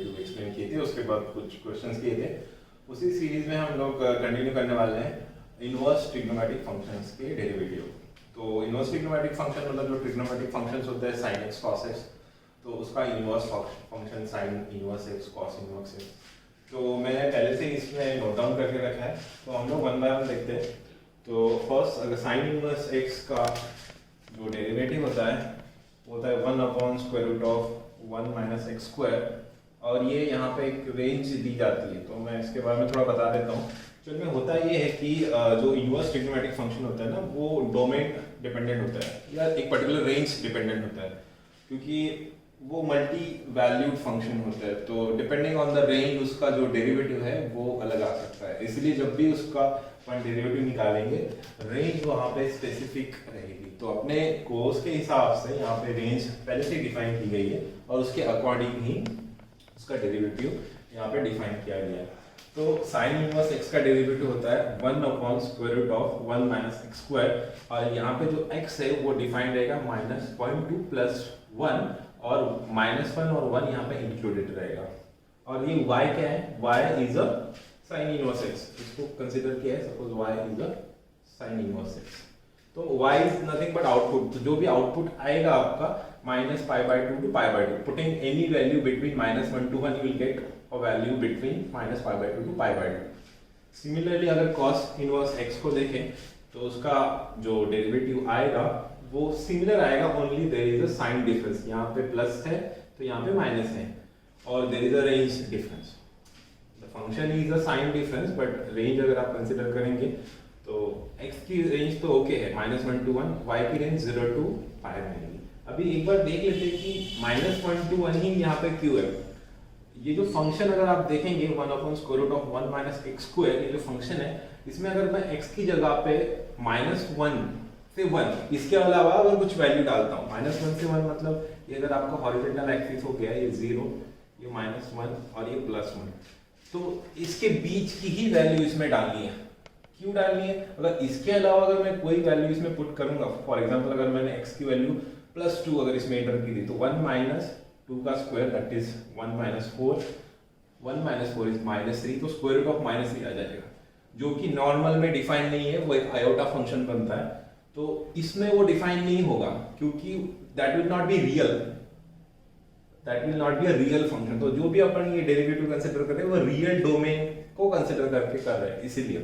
Derivative explain किए थे, उसके बाद कुछ क्वेश्चंस किए थे। उसी सीरीज में हम लोग कंटिन्यू करने वाले हैं इनवर्स ट्रिग्नोमेट्रिक फंक्शंस के डेरिवेटिव। तो इनवर्स ट्रिग्नोमेट्रिक फंक्शन मतलब जो ट्रिग्नोमेट्रिक फंक्शंस होते हैं sin x cos x, तो उसका inverse function sin inverse x cos inverse x। तो मैंने पहले से इसमें नोट डाउन करके रखा है, तो हम लोग वन बाय वन देखते हैं। तो फर्स्ट अगर sin इनवर्स x का जो डेरिवेटिव होता है वो होता है 1/√1 माइनस एक्स स्क्वायर, और ये यहाँ पे एक रेंज दी जाती है, तो मैं इसके बारे में थोड़ा बता देता हूँ। एक्चुअल में होता ये है कि जो इनवर्स ट्रिग्नोमेट्रिक फंक्शन होता है ना, वो डोमेन डिपेंडेंट होता है या एक पर्टिकुलर रेंज डिपेंडेंट होता है, क्योंकि वो मल्टी वैल्यूड फंक्शन होता है। तो डिपेंडिंग ऑन द रेंज उसका जो डेरिवेटिव है वो अलग आ सकता है, इसलिए जब भी उसका अपन डेरिवेटिव निकालेंगे रेंज वहाँ पे स्पेसिफिक रहेगी। तो अपने कोर्स के हिसाब से यहाँ पे रेंज पहले से डिफाइन की गई है और उसके अकॉर्डिंग ही उसका डेरिवेटिव यहाँ पे डिफाइन किया गया है। तो sin इनवर्स x का डेरिवेटिव होता है 1/√1 माइनस एक्स स्क्वायर, और यहाँ पे जो x है वो डिफाइंड रहेगा -0.2 प्लस 1, और -1 और 1 यहाँ पे इंक्लूडेड रहेगा। और ये y क्या है? y is a sin inverse x, इसको कंसीडर किया है, suppose y is a sin inverse x। तो y is nothing but output, तो जो भी आउटपुट आएगा आपका -π/2 to π/2, putting any value between -1 to 1 you will get a value between -π/2 to π/2। Similarly अगर cos इनवर्स x को देखें तो उसका जो डेरिवेटिव आएगा वो सिमिलर आएगा, only there is a sign difference, यहाँ पे प्लस है तो यहाँ पे माइनस है, और there is a range difference. The function is a sign difference, but range अगर आप कंसीडर करेंगे तो x की रेंज तो ओके है -1 to 1, y की रेंज 0 to π रहेगी। अभी एक बार देख लेते हैं कि -1 to 1 ही यहाँ पे क्यों है। ये जो फंक्शन अगर आप देखेंगे 1/√1 माइनस एक्स स्क्वायर, ये जो फंक्शन है इसमें अगर मैं x की जगह पे -1 से 1 इसके अलावा अगर कुछ वैल्यू डालता हूँ, -1 से 1 मतलब ये अगर आपका हॉरिजॉन्टल एक्सिस हो गया, ये 0, ये -1 और ये +1, तो इसके बीच की ही वैल्यू इसमें डालनी है। क्यों डालनी है? अगर इसके अलावा अगर मैं कोई वैल्यू इसमें पुट करूंगा, फॉर एग्जांपल अगर मैंने x की वैल्यू +2 अगर इसमें एंटर की थी, तो 1 - 2 का स्क्वायर दैट इज 1 - 4, 1 - 4 इज -3, तो स्क्वायर रूट ऑफ -3 आ जाएगा, जो कि नॉर्मल में डिफाइन नहीं है, वो एक आयोटा फंक्शन बनता है। तो इसमें वो डिफाइन नहीं होगा क्योंकि that will not be real, that will not be a real function. तो जो भी अपन ये डेरिवेटिव कंसीडर कर रहे हैं वो रियल डोमेन को कंसीडर करके कर रहे हैं, इसीलिए।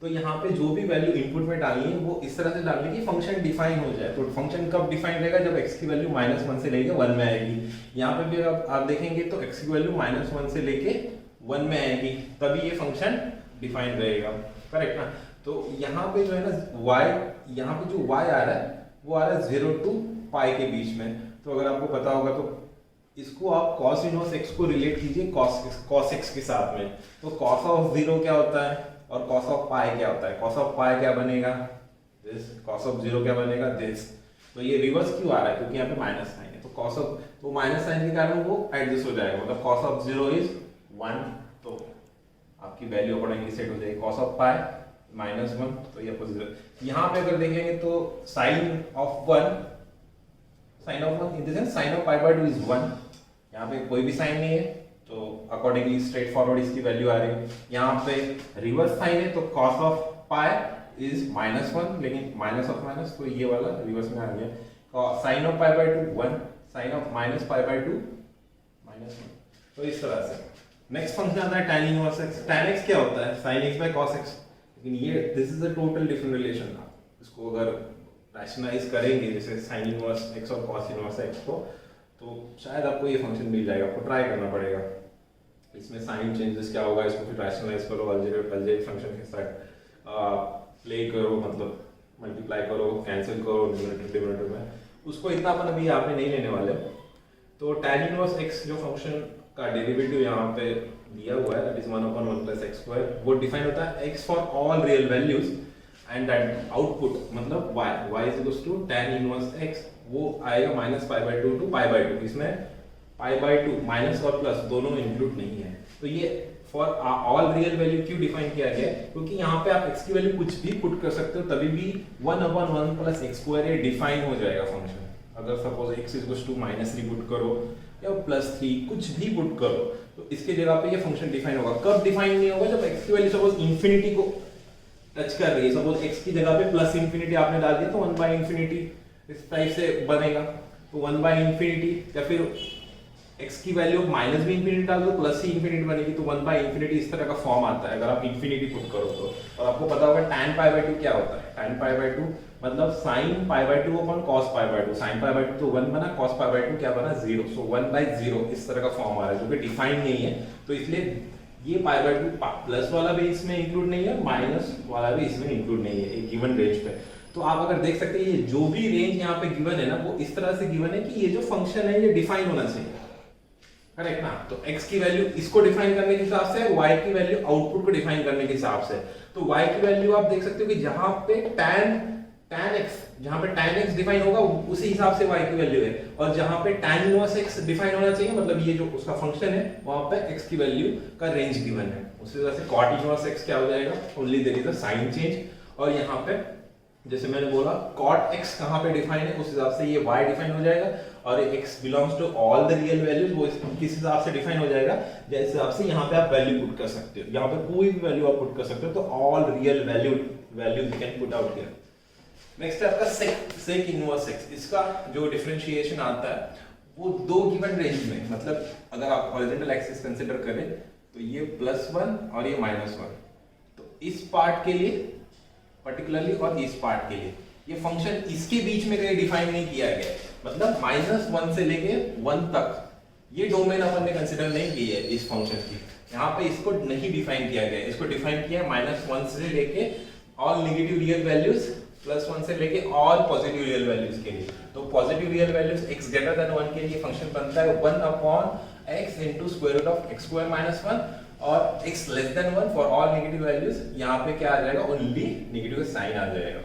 तो यहाँ पे जो भी वैल्यू इनपुट में डालनी है वो इस तरह से डालनी है कि फंक्शन डिफाइन हो जाए। तो फंक्शन कब डिफाइन रहेगा? जब x की वैल्यू -1 से लेके 1 में आएगी। यहाँ पे भी आप देखेंगे तो x की वैल्यू -1 से लेके 1 में आएगी, तभी ये फंक्शन डिफाइन रहेगा, करेक्ट ना? तो यहाँ पे जो है ना y, यहाँ पे जो y आ रहा है वो आ रहा है 0 to π के बीच में। तो अगर आपको पता होगा तो इसको आप cos इनवर्स x को रिलेट कीजिए cos x के साथ में। तो cos ऑफ 0 क्या होता है और cos ऑफ पाई क्या होता है? cos ऑफ पाई क्या बनेगा? दिस। cos ऑफ 0 क्या बनेगा? दिस। तो ये रिवर्स क्यों आ रहा है? क्योंकि यहाँ पे माइनस साइन है, तो cos ऑफ, तो माइनस साइन के कारण वो एडजस्ट हो जाएगा, मतलब cos ऑफ 0 इज 1, तो आपकी वैल्यू अकॉर्डिंगली सेट हो जाएगी। cos ऑफ पाई -1, तो ये आपको 0। यहाँ पे अगर देखेंगे तो sine of 1 in the sense sin of π/2 is 1, यहाँ पे कोई भी साइन नहीं है, तो अकॉर्डिंगली स्ट्रेट फॉरवर्ड इसकी वैल्यू आ रही है। यहाँ पे रिवर्स साइन है तो cos ऑफ पाई इज -1, लेकिन माइनस ऑफ माइनस, तो ये वाला रिवर्स में आ गया। sin of π/2 1, sin of -π/2 -1। तो इस तरह से नेक्स्ट फंक्शन आता है tan inverse x। tan x क्या होता है? sin x cos x, लेकिन ये this is a total different relation. इसको अगर रैशनलाइज करेंगे जैसे sin इनवर्स x और cos इनवर्स x को, तो शायद आपको ये फंक्शन मिल जाएगा, आपको ट्राई करना पड़ेगा। इसमें साइन चेंजेस क्या होगा, इसको फिर रैशनलाइज करो, अलजेब्रिक फंक्शन के साथ प्ले करो, मतलब मल्टीप्लाई करो, कैंसिल करो डिनोमिनेटर में, उसको इतना अपन अभी यहाँ पे नहीं लेने वाले। तो tan इनवर्स x जो फंक्शन का डेरिवेटिव यहाँ पे दिया हुआ है that is 1/1 plus x square, वो डिफाइन होता है x for all real values and that output मतलब y is equals to tan inverse x, वो आएगा -π/2 to π/2। इसमें π/2 माइनस और प्लस दोनों इंक्लूड नहीं है। तो ये फॉर ऑल रियल वैल्यू क्यों डिफाइन किया गया है? क्योंकि यहाँ पे आप x की वैल्यू कुछ भी पुट कर सकते हो, तभी भी 1/1 प्लस एक्स स्क्वायर ये डिफाइन हो जाएगा फंक्शन। अगर suppose x equals to -3 put करो या +3 कुछ भी पुट करो तो इसके जगह पे ये फंक्शन डिफाइन होगा। कब डिफाइन नहीं होगा? जब x की वैल्यू सपोज इंफिनिटी को टच कर रही है, सपोज x की जगह पे प्लस इंफिनिटी आपने डाल दिया तो 1/इंफिनिटी इस टाइप से बनेगा। तो 1/इंफिनिटी या फिर x की वैल्यू माइनस भी इंफिनिटी डाल दो प्लस ही इंफिनिटी बनेगी तो 1/इंफिनिटी इस तरह का फॉर्म आता है अगर आप इंफिनिटी पुट करो तो। और आपको पता होगा tan π/2 क्या होता है? tan π/2 मतलब sin π/2 upon cos π/2। sin π/2 तो 1 बना, cos π/2 क्या बना? 0। सो 1/0 इस तरह का फॉर्म आ रहा है जो कि डिफाइन नहीं है। तो इसलिए ये π/2 प्लस वाला भी इसमें इंक्लूड नहीं है, माइनस वाला भी इसमें इंक्लूड नहीं है एक गिवन रेंज पे। तो आप अगर देख सकते हैं ये जो भी रेंज यहाँ पे गिवन है ना वो इस तरह से गिवन है कि ये जो फंक्शन है ये डिफाइन होना चाहिए, करेक्ट ना? तो x की वैल्यू इसको डिफाइन करने के हिसाब से, y की वैल्यू आउटपुट को डिफाइन करने के हिसाब से। तो y की वैल्यू आप देख सकते हो कि जहां पे tan x जहां पे tan x डिफाइन होगा उसी हिसाब से y की वैल्यू है, और जहां पे tan इनवर्स x डिफाइन होना चाहिए मतलब ये जो उसका फंक्शन है वहां पे x की वैल्यू का रेंज गिवन है। उसी तरह से cot इनवर्स x क्या हो जाएगा? Only there is a sign change. और यहाँ पे जैसे मैंने बोला cot x कहाँ पे डिफाइन है उस हिसाब से ये y डिफाइन हो जाएगा, और x belongs to all the real values वो किस हिसाब से डिफाइन हो जाएगा जिस हिसाब से यहाँ पे आप वैल्यू पुट कर सकते हो। यहाँ पे कोई भी वैल्यू आप पुट कर सकते हो तो all real values you can put out here. Next है आपका sec इनवर्स x। इसका जो डिफरेंशिएशन आता है वो दो गिवन रेंज में, मतलब अगर आप हॉरिजॉन्टल एक्सिस कंसीडर करें तो ये +1 और ये -1, तो इस पार्ट के लिए पर्टिकुलरली और इस पार्ट के लिए ये फंक्शन इसके बीच में कहीं डिफाइन नहीं किया गया, मतलब -1 से लेके 1 तक ये डोमेन अपन ने कंसीडर नहीं की है इस फंक्शन की। यहाँ पे इसको नहीं डिफाइन किया गया, इसको डिफाइन किया है -1 से लेके ऑल नेगेटिव रियल वैल्यूज +1 से लेके ऑल पॉजिटिव रियल वैल्यूज के लिए। तो positive real values x greater than 1 के लिए फंक्शन बनता है 1/x into square root of x square minus 1, और x less than 1 for all negative values यहाँ पे क्या आ जाएगा? ओनली नेगेटिव साइन आ जाएगा।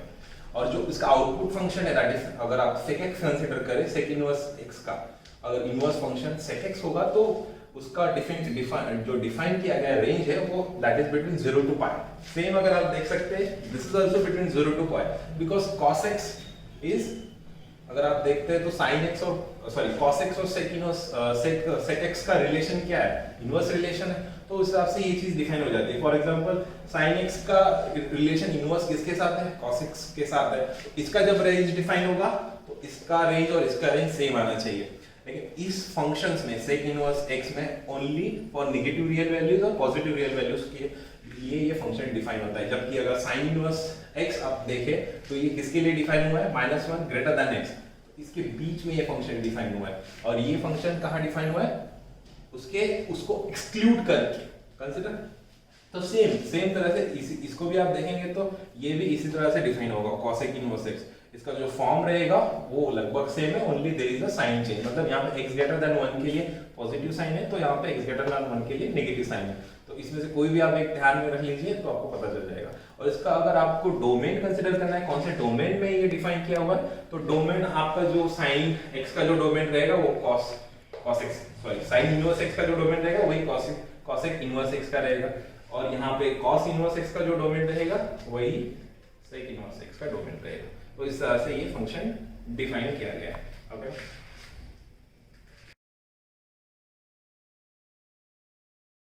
और जो इसका आउटपुट फंक्शन है दैट इज अगर आप sec x कंसीडर करें, sec इनवर्स x का अगर इनवर्स फंक्शन sec x होगा तो उसका जो डिफाइन किया गया रेंज है वो that is between 0 to π। Same अगर आप देख सकते हैं this is also between 0 to π because cos x is, अगर आप देखते हैं तो sin x और cos x और sec x का रिलेशन क्या है? इनवर्स रिलेशन है, तो उस हिसाब से ये चीज डिफाइन हो जाती है। फॉर एग्जांपल sin x का रिलेशन इनवर्स किसके साथ है? cos x के साथ है। इसका जब रेंज डिफाइन होगा तो इसका रेंज और इसका रेंज सेम आना चाहिए, लेकिन इस फंक्शंस में sec इनवर्स x में only for negative real values और पॉजिटिव रियल वैल्यूज के लिए ये फंक्शन डिफाइन होता है। जबकि अगर sin इनवर्स x आप देखें तो ये किसके लिए डिफाइन हुआ है? -1 ग्रेटर देन x, इसके बीच में ये फंक्शन डिफाइन हुआ है। और ये फंक्शन कहाँ डिफाइन हुआ है? उसको एक्सक्लूड करके कंसीडर। तो सेम तरह से इसको भी आप देखेंगे तो ये भी इसी तरह से डिफाइन होगा cosec इनवर्स x। इसका जो फॉर्म रहेगा वो लगभग सेम है, only there is a sign change, मतलब यहाँ पे x ग्रेटर देन 1 के लिए पॉजिटिव साइन है तो यहाँ पे x ग्रेटर देन 1 के लिए नेगेटिव साइन है। तो इसमें से कोई भी आप एक ध्यान में रख लीजिए तो आपको पता चल जाएगा। और इसका अगर आपको डोमेन कंसीडर करना है कौन से डोमेन में ये डिफाइन किया हुआ है, तो डोमेन आपका जो sin x का जो डोमेन रहेगा वो sin इनवर्स x का जो डोमेन रहेगा वही cosec इनवर्स x का रहेगा, और यहाँ पे cos इनवर्स x का जो डोमेन रहेगा वही sec इनवर्स x का डोमेन रहेगा। तो इस तरह से ये फंक्शन डिफाइन किया गया है। ओके।